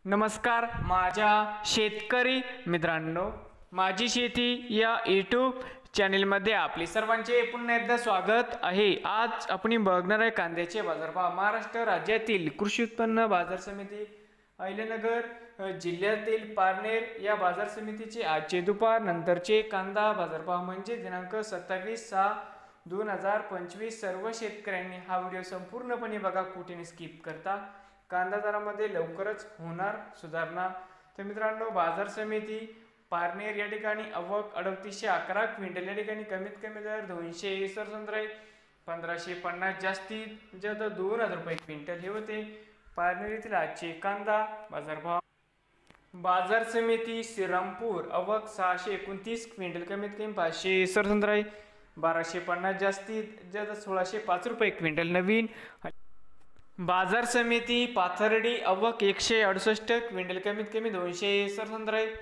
नमस्कार माझ्या शेतकरी मित्रांनो, माझी शेती या यूट्यूब चॅनलमध्ये आपले सर्वांचे पुन्हा एकदा स्वागत आहे। आज आपण बघणार आहे कांद्याचे बाजारभाव। महाराष्ट्र राज्यातील कृषी उत्पन्न बाजार समिती अहिल्यानगर जिल्ह्यातील पारनेर या बाजार समितीचे आजचे दुपार नंतरचे कांदा बाजारभाव म्हणजे दिनांक 27/6/2025। सर्व शेतकऱ्यांनी हा व्हिडिओ संपूर्णपणे बघा, कुठेही स्किप करता। कांदा दरामध्ये लवकरच होणार सुधारणा। तर मित्रांनो, बाजार समिती पारनेर या ठिकाणी आवक 3811 क्विंटल, या ठिकाणी कमीत कमी दर 261 1550, जास्तीत जास्त 2000 रुपये क्विंटल हे होते पारनेर येथील आजचे कांदा बाजारभाव। बाजार समिती श्रीरामपूर आवक 629 क्विंटल, कमीत कमी 561 1250, जास्तीत जास्त 1605 रुपये क्विंटल नवीन। बाजार समिती पाथर्डी आवक 168 क्विंटल, कमीत कमी 261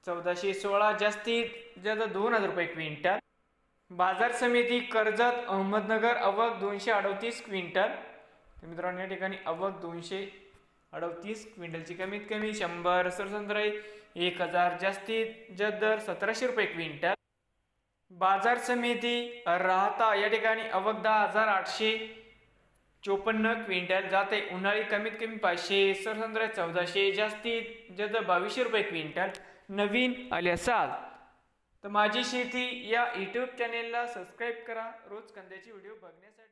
1416, जास्तीत जास्त 2000 रुपये क्विंटल। बाजार समिती कर्जत अहमदनगर आवक 238 क्विंटल। तर मित्रांनो, या ठिकाणी आवक 238 क्विंटलची कमीत कमी 100 1000, जास्तीत जास्त दर 1700 रुपये क्विंटल। बाजार समिती राहता या ठिकाणी आवक 10854 क्विंटल जाते उन्हाळी, कमीत कमी 561 1400, जास्तीत जास्त 2200 रुपये क्विंटल नवीन आले असाल तर माझी शेती या यूट्यूब चॅनेलला सबस्क्राईब करा रोज कांद्याची व्हिडिओ बघण्यासाठी।